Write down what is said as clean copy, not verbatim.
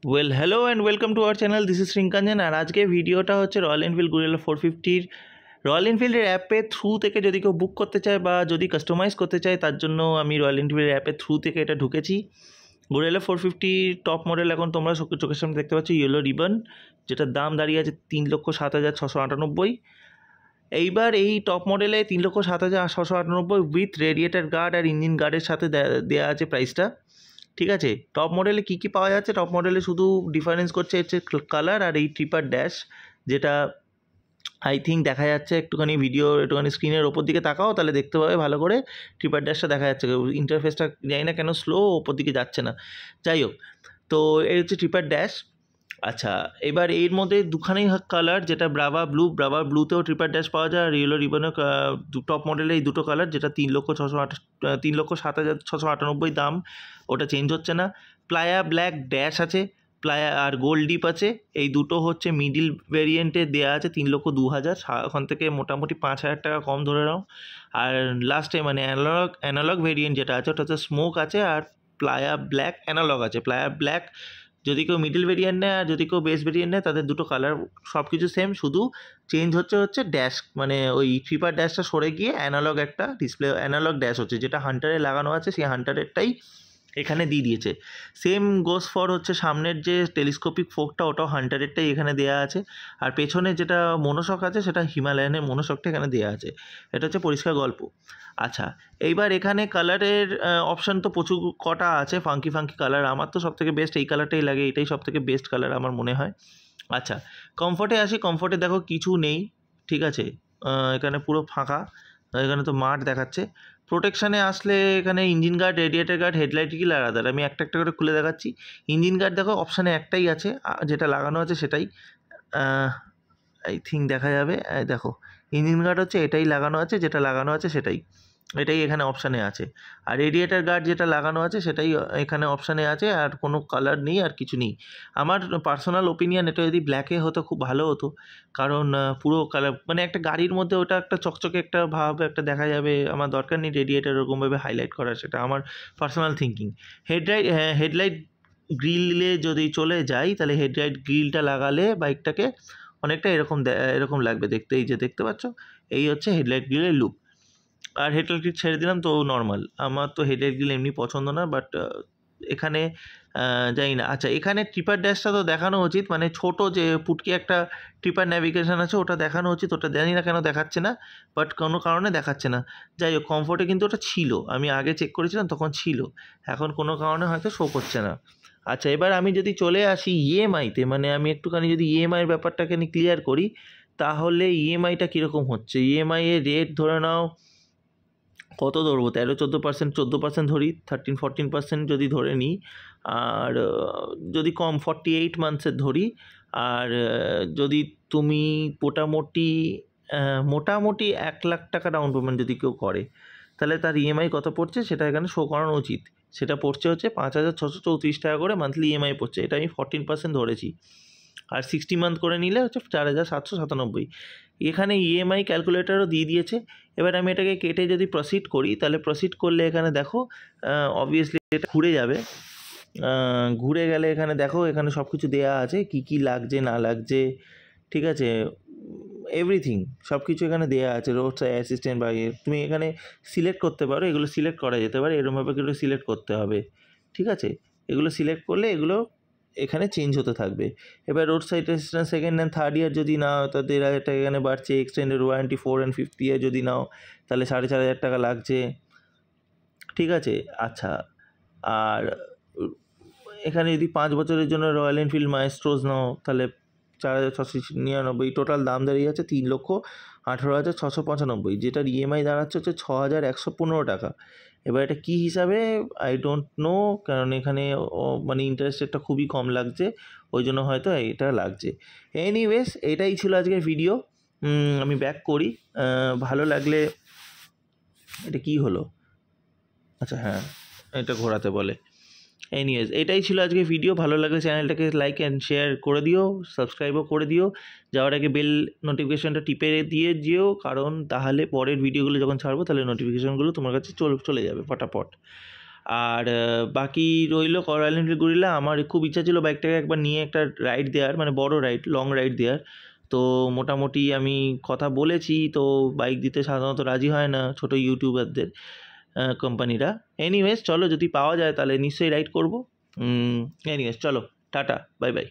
Hello and welcome to our channel this is श्रृंकांजन और आज के ভিডিওটা হচ্ছে রয়্যাল এনফিল্ড গুরিলা 450 রয়্যাল এনফিল্ডের অ্যাপে থ্রু থেকে যদি কেউ বুক করতে চায় বা যদি কাস্টমাইজ করতে চায় তার জন্য আমি রয়্যাল এনফিল্ডের অ্যাপে থ্রু থেকে এটা ঢুকেছি। গুরিলা 450 টপ মডেল এখন তোমরা চোখের সামনে দেখতে পাচ্ছ ইয়েলো রিবন, যেটার দাম দাঁড়িয়ে আছে 3,07,698। এইবার এই টপ মডেলে 3,07,698 উইথ রেডিয়েটার গার্ড আর ইঞ্জিন গার্ডের সাথে দেওয়া আছে প্রাইসটা। ঠিক আছে, টপ মডেলে কী কী পাওয়া যাচ্ছে? টপ মডেলে শুধু ডিফারেন্স করছে হচ্ছে কালার আর এই ট্রিপার ড্যাশ, যেটা আই থিঙ্ক দেখা যাচ্ছে একটুখানি একটুখানি স্ক্রিনের ওপর দিকে তাকাও তাহলে দেখতে পাবে ভালো করে ট্রিপার ড্যাশটা দেখা যাচ্ছে। ইন্টারফেসটা জানি না কেন স্লো ওপর দিকে যাচ্ছে না, যাই হোক। তো এই হচ্ছে ট্রিপার ড্যাশ। আচ্ছা, এবার এর মধ্যে দুখানেই কালার, যেটা ব্রাভা ব্লুতেও ট্রিপার ড্যাশ পাওয়া যায় আর ইয়েলো রিবনের টপ মডেলে এই দুটো কালার, যেটা 3,07,698 দাম, ওটা চেঞ্জ হচ্ছে না। প্লায়া ব্ল্যাক ড্যাশ আছে, প্লায়া আর গোল্ড ডিপ আছে, এই দুটো হচ্ছে মিডিল ভেরিয়েন্টে দেওয়া আছে 3,02,000, ওখান থেকে মোটামুটি 5,000 টাকা কম ধরে নাও। আর লাস্টে মানে অ্যানালগ ভেরিয়েন্ট যেটা আছে ওটা হচ্ছে স্মোক আছে আর প্লায়া ব্ল্যাক অ্যানালগ আছে। প্লায়া ব্ল্যাক যদি কেউ মিডিল ভেরিয়েন্ট নেয় আর যদি কেউ বেস ভেরিয়েন্ট নেয় তাদের দুটো কালার সব কিছু সেম, শুধু চেঞ্জ হচ্ছে ড্যাশ, মানে ওই ট্রিপার ড্যাশটা সরে গিয়ে অ্যানালগ একটা ডিসপ্লে অ্যানালগ ড্যাশ হচ্ছে, যেটা হান্টারে লাগানো আছে সেই হান্টারেরটাই এখানে দিয়ে দিয়েছে। সেম গোস ফর হচ্ছে সামনের যে টেলিস্কোপিক ফোকটা ওটাও হান্টারেরটাই এখানে দেওয়া আছে, আর পেছনে যেটা মনোশক আছে সেটা হিমালয়ানের মনোশকটা এখানে দেওয়া আছে। এটা হচ্ছে পরিষ্কার গল্প। আচ্ছা, এইবার এখানে কালারের অপশান তো প্রচুর কটা আছে, ফাঙ্কি কালার। আমার তো সবথেকে বেস্ট এই কালারটাই লাগে, এটাই সবথেকে বেস্ট কালার আমার মনে হয়। আচ্ছা, কমফর্টে আসি। কমফর্টে দেখো কিছু নেই, ঠিক আছে, এখানে পুরো ফাঁকা, এখানে তো মাঠ দেখাচ্ছে। প্রোটেকশানে আসলে এখানে engine guard, radiator guard, headlight কি আলাদা, আমি একটা একটা করে খুলে দেখাচ্ছি। ইঞ্জিন গার্ড দেখো অপশানে একটাই আছে, যেটা লাগানো আছে সেটাই, আই থিঙ্ক দেখা যাবে। দেখো ইঞ্জিন গার্ড হচ্ছে এটাই লাগানো আছে, যেটা লাগানো আছে সেটাই, এটাই এখানে অপশানে আছে। আর রেডিয়েটার গার্ড যেটা লাগানো আছে সেটাই এখানে অপশানে আছে, আর কোনো কালার নেই আর কিছু নেই। আমার পার্সোনাল ওপিনিয়ন, এটা যদি ব্ল্যাকে হতো খুব ভালো হতো, কারণ পুরো কালার মানে একটা গাড়ির মধ্যে ওটা একটা চকচকে একটা ভাব একটা দেখা যাবে। আমার দরকার নেই রেডিয়েটার ওরকমভাবে হাইলাইট করার, সেটা আমার পার্সোনাল থিঙ্কিং। হেডলাইট গ্রিলে যদি চলে যাই তাহলে হেডলাইট গ্রিলটা লাগালে বাইকটাকে অনেকটা এরকম লাগবে দেখতে। এই যে দেখতে পাচ্ছ, এই হচ্ছে হেডলাইট গ্রিলের লুক। আর হেডলাইট গ্রিল ছেড়ে দিলাম তো নর্মাল, আমার তো হেডলাইট গ্রিল এমনি পছন্দ না, বাট এখানে জানি না। আচ্ছা, এখানে ট্রিপার ড্যাশটা তো দেখানো উচিত, মানে ছোট যে পুটকি একটা ট্রিপার ন্যাভিগেশন আছে ওটা দেখানো উচিত, ওটা জানি না কেন দেখাচ্ছে না, বাট কোনো কারণে দেখাচ্ছে না। যাই হোক, কমফোর্টে কিন্তু ওটা ছিল, আমি আগে চেক করেছিলাম তখন ছিল, এখন কোনো কারণে হয়তো শো করছে না। আচ্ছা, এবার আমি যদি চলে আসি ইএমআইতে, মানে আমি একটুখানি যদি ইএমআইয়ের ব্যাপারটাকে ক্লিয়ার করি, তাহলে ইএমআইটা কীরকম হচ্ছে। ইএমআই এর রেট ধরে নাও কত ধরবো, 13-14%, 14% ধরি, 13-14% যদি ধরে নিই, আর যদি কম 48 মান্থসের ধরি, আর যদি তুমি মোটামুটি 1,00,000 টাকা ডাউন পেমেন্ট যদি কেউ করে, তাহলে তার ইএমআই কত পড়ছে সেটা এখানে শো করানো উচিত। সেটা পড়ছে হচ্ছে 5,634 টাকা করে মান্থলি ইএমআই পড়ছে, এটা আমি 14% ধরেছি। আর 60 মান্থ করে নিলে হচ্ছে 4,797। এখানে ইএমআই ক্যালকুলেটারও দিয়ে দিয়েছে। এবার আমি এটাকে কেটে যদি প্রসিড করি, তাহলে প্রসিড করলে এখানে দেখো অবভিয়াসলি এটা ঘুরে যাবে। ঘুরে গেলে এখানে দেখো এখানে সব কিছু দেওয়া আছে, কি কি লাগছে না লাগছে, ঠিক আছে, এভরিথিং সব কিছু এখানে দেওয়া আছে। রোড সাইড অ্যাসিস্ট্যান্ট বা তুমি এখানে সিলেক্ট করতে পারো, এগুলো সিলেক্ট করা যেতে পারে, এরকমভাবে এগুলো সিলেক্ট করতে হবে, ঠিক আছে। এগুলো সিলেক্ট করলে এগুলো এখানে চেঞ্জ হতে থাকবে। এবার road side assistant second and third year যদি নাও তাদের এটা এখানে বাড়ছে। এক্সটেন্ডেড ওয়ারেন্টি 4 অ্যান্ড 5th ইয়ার যদি নাও তাহলে 4,500 টাকা লাগছে, ঠিক আছে। আচ্ছা, আর এখানে যদি 5 বছরের জন্য রয়্যাল এনফিল্ড মাইস্ট্রোজ নাও তাহলে 4,699, টোটাল দাম দাঁড়িয়ে যাচ্ছে 3,18,695, যেটার ইএমআই দাঁড়াচ্ছে হচ্ছে 6,115 টাকা। এবার এটা কী হিসাবে আই ডোন্ট নো, কারণ এখানে মানে ইন্টারেস্ট রেটটা খুবই কম লাগছে, ওই জন্য হয়তো এটা লাগছে। এনিওয়েজ, এটাই ছিল আজকের ভিডিও। আমি ব্যাক করি, ভালো লাগলে এটা কি হলো, আচ্ছা হ্যাঁ এটা ঘোরাতে বলে। এনিওয়েজ, এটাই ছিল আজকে ভিডিও। ভালো লাগলে চ্যানেলটাকে লাইক অ্যান্ড শেয়ার করে দিও, সাবস্ক্রাইবও করে দিও, যাওয়ার আগে বেল নোটিফিকেশানটা টিপে দিয়ে যেও, কারণ তাহলে পরের ভিডিওগুলো যখন ছাড়বো তাহলে নোটিফিকেশানগুলো তোমার কাছে চলে যাবে ফটাফট। আর বাকি রইল রয়্যাল এনফিল্ড গরিলা। আমার খুব ইচ্ছা ছিল বাইকটাকে একবার নিয়ে একটা রাইড দেওয়ার, মানে বড় রাইড, লং রাইড দেওয়ার। তো মোটামুটি আমি কথা বলেছি, তো বাইক দিতে সাধারণত রাজি হয় না ছোটো ইউটিউবারদের কোম্পানিরা। এনিওয়েজ চলো, যদি পাওয়া যায় তাহলে নিশ্চয়ই রাইড করবো। এনিওয়েজ চলো, টাটা, বাই বাই।